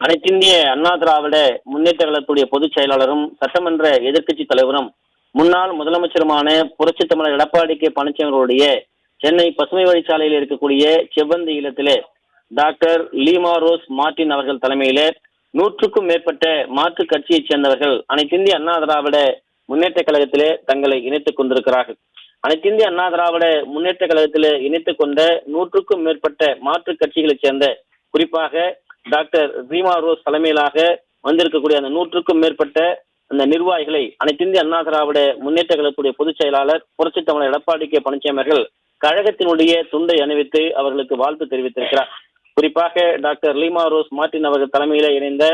அனைத்திந்திய அண்ணா திராவிட முன்னேற்ற கழகத்துடைய பொதுச் செயலாளரும் சட்டமன்ற எதிர்க்கட்சி தலைவரும் முன்னாள் முதலமைச்சருமான புரட்சி தமிழர் எடப்பாடி கே பழனிசாமிகளுடைய சென்னை பசுமை வழிச்சாலையில் இருக்கக்கூடிய செவ்வந்தி இல்லத்திலே டாக்டர் லீமா ரோஸ் மார்டின் அவர்கள் தலைமையில 100க்கும் மேற்பட்ட மாற்றுக் கட்சியைச் சேர்ந்தவர்கள் அனைத்திந்திய அண்ணா திராவிட முன்னேற்ற கழகத்திலே தங்களை இணைத்துக் கொண்டிருக்கிறார்கள். அனைத்திந்திய அண்ணா திராவிட முன்னேற்ற கழகத்திலே இணைத்துக் கொண்ட 100க்கும் மேற்பட்ட மாற்றுக் கட்சிகளைச் சேர்ந்த குறிப்பாக டாக்டர் லீமா ரோஸ் தலைமையிலாக வந்திருக்கக்கூடிய அந்த 100க்கும் மேற்பட்ட அந்த நிர்வாகிகளை அனைத்திந்திய அண்ணா திராவிட முன்னேற்ற கழகத்துடைய பொதுச் செயலாளர் புரட்சி தமிழர் எடப்பாடி கே பழனிசாமி அவர்கள் கழகத்தினுடைய துண்டை அணிவித்து அவர்களுக்கு வாழ்த்து தெரிவித்திருக்கிறார். குறிப்பாக டாக்டர் லீமா ரோஸ் மார்டின் அவர்கள் தலைமையில இணைந்த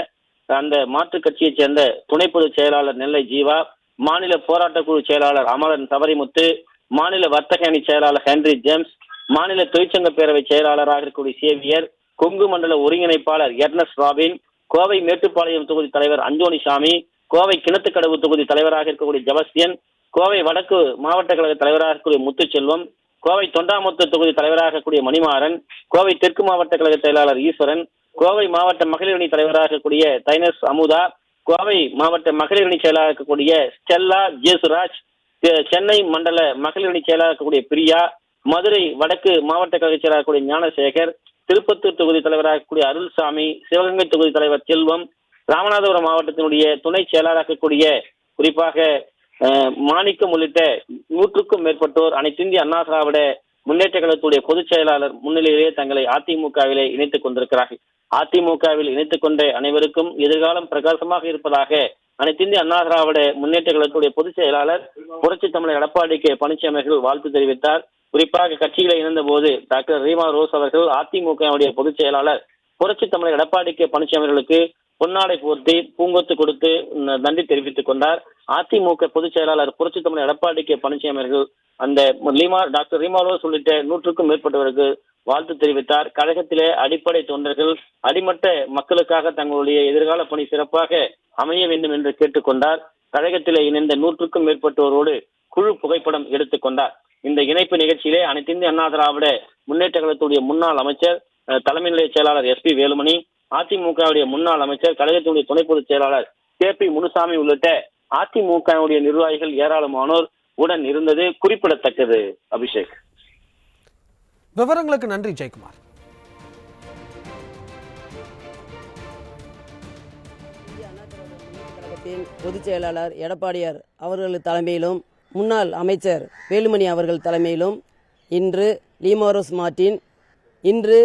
அந்த மாற்றுக் கட்சியைச் சேர்ந்த துணை பொதுச் செயலாளர் நெல்லை ஜீவா, மாநில போராட்ட குழு செயலாளர் அமரன் சபரிமுத்து, மாநில வர்த்தக அணி செயலாளர் ஹென்றி ஜேம்ஸ், மாநில தொழிற்சங்க பேரவை செயலாளராக இருக்கக்கூடிய சேவியர், கொங்கு மண்டல ஒருங்கிணைப்பாளர் எர்னஸ்ட் ராபின், கோவை மேட்டுப்பாளையம் தொகுதி தலைவர் அஞ்சோனி சாமி, கோவை கிணத்துக்கடவு தொகுதி தலைவராக இருக்கக்கூடிய ஜபஸ்தியன், கோவை வடக்கு மாவட்ட கழக தலைவராக இருக்கக்கூடிய முத்துச்செல்வம், கோவை தொண்டாமுத்தூர் தொகுதி தலைவராக இருக்கக்கூடிய மணிமாறன், கோவை தெற்கு மாவட்ட கழக செயலாளர் ஈஸ்வரன், கோவை மாவட்ட மகளிர் அணி தலைவராக இருக்கக்கூடிய தைனஸ் அமுதா, கோவை மாவட்ட மகளிர் அணி செயலாளர் இருக்கக்கூடிய ஸ்டெல்லா ஜேசுராஜ், சென்னை மண்டல மகளிர் அணி செயலாளர் இருக்கக்கூடிய பிரியா, மதுரை வடக்கு மாவட்ட கழக செயலாளர் இருக்கக்கூடிய ஞானசேகர், திருப்பத்தூர் தொகுதி தலைவராக இருக்கக்கூடிய அருள்சாமி, சிவகங்கை தொகுதி தலைவர் செல்வம், ராமநாதபுரம் மாவட்டத்தினுடைய துணை செயலாளராக இருக்கக்கூடிய குறிப்பாக மாணிக்கம் உள்ளிட்ட 100க்கும் மேற்பட்டோர் அனைத்திந்திய அண்ணா திராவிட முன்னேற்ற கழகத்துடைய பொதுச் செயலாளர் முன்னிலையிலே தங்களை அதிமுகவிலே இணைத்துக் கொண்டிருக்கிறார்கள். அதிமுகவில் இணைத்துக் கொண்ட அனைவருக்கும் எதிர்காலம் பிரகாசமாக இருப்பதாக அனைத்திந்திய அண்ணா திராவிட முன்னேற்ற கழகத்துடைய பொதுச் செயலாளர் புரட்சி தமிழர் எடப்பாடி கே பழனிசாமி அவர்கள் வாழ்த்து தெரிவித்தார். குறிப்பாக கட்சிகளை இணைந்த போது டாக்டர் லீமா ரோஸ் அவர்கள் அதிமுகவுடைய பொதுச் செயலாளர் புரட்சி தமிழர் எடப்பாடி கே பழனிசாமி அவர்களுக்கு பொன்னாடை போர்த்தி பூங்கொத்து கொடுத்து நன்றி தெரிவித்துக் கொண்டார். அதிமுக பொதுச் செயலாளர் புரட்சி தமிழர் எடப்பாடி கே பழனிசாமி அவர்கள் அந்த டாக்டர் லீமா ரோஸ் உள்ளிட்ட 100க்கும் மேற்பட்டவருக்கு வாழ்த்து தெரிவித்தார். கழகத்திலே அடிப்படை தொண்டர்கள் அடிமட்ட மக்களுக்காக தங்களுடைய எதிர்கால பணி சிறப்பாக அமைய வேண்டும் என்று கேட்டுக்கொண்டார். கழகத்திலே இணைந்த 100க்கும் மேற்பட்டோரோடு குழு புகைப்படம் எடுத்துக் கொண்டார். இந்த இணைப்பு நிகழ்ச்சியிலே அனைத்திந்திய அண்ணா திராவிட முன்னேற்ற கழகத்துடைய முன்னாள் அமைச்சர் தலைமை நிலைய செயலாளர் SP வேலுமணி, அதிமுகவுடைய முன்னாள் அமைச்சர் கழகத்தினுடைய துணை பொதுச் செயலாளர் KP முனுசாமி உள்ளிட்ட அதிமுகவுடைய நிர்வாகிகள் ஏராளமானோர் உடன் இருந்தது குறிப்பிடத்தக்கது. அபிஷேக், விவரங்களுக்கு நன்றி ஜெயக்குமார். பொதுச் செயலாளர் எடப்பாடியார் அவர்கள் தலைமையிலும் முன்னாள் அமைச்சர் வேலுமணி அவர்கள் தலைமையிலும் இன்று லீமா ரோஸ் மார்டின் இன்று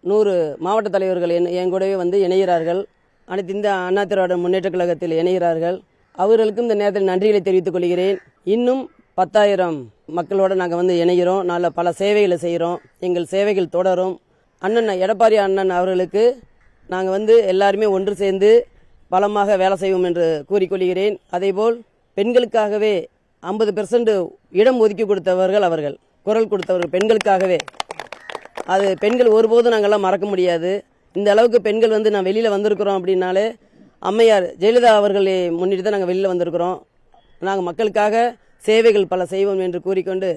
100 மாவட்ட தலைவர்கள் என் கூடவே வந்து இணைகிறார்கள். அனைத்து இந்த அண்ணா திராவிட முன்னேற்ற கழகத்தில் இணைகிறார்கள். அவர்களுக்கும் இந்த நேரத்தில் நன்றிகளை தெரிவித்துக் கொள்கிறேன். இன்னும் 10,000 மக்களோடு நாங்கள் வந்து இணைகிறோம். நல்ல பல சேவைகளை செய்கிறோம். எங்கள் சேவைகள் தொடரும். அண்ணன் எடப்பாடி அண்ணன் அவர்களுக்கு நாங்கள் வந்து எல்லாருமே ஒன்று சேர்ந்து பலமாக வேலை செய்வோம் என்று கூறிக்கொள்கிறேன். அதேபோல் பெண்களுக்காகவே 50% இடம் ஒதுக்கி கொடுத்தவர்கள் அவர்கள், குரல் கொடுத்தவர்கள் பெண்களுக்காகவே. அது பெண்கள் ஒருபோதும் நாங்கள்லாம் மறக்க முடியாது. இந்த அளவுக்கு பெண்கள் வந்து நான் வெளியில் வந்திருக்கிறோம் அப்படின்னாலே அம்மையார் ஜெயலலிதா அவர்களை முன்னிட்டு தான் நாங்கள் வெளியில் வந்திருக்கிறோம். நாங்கள் மக்களுக்காக சேவைகள் பல செய்வோம் என்று கூறிக்கொண்டு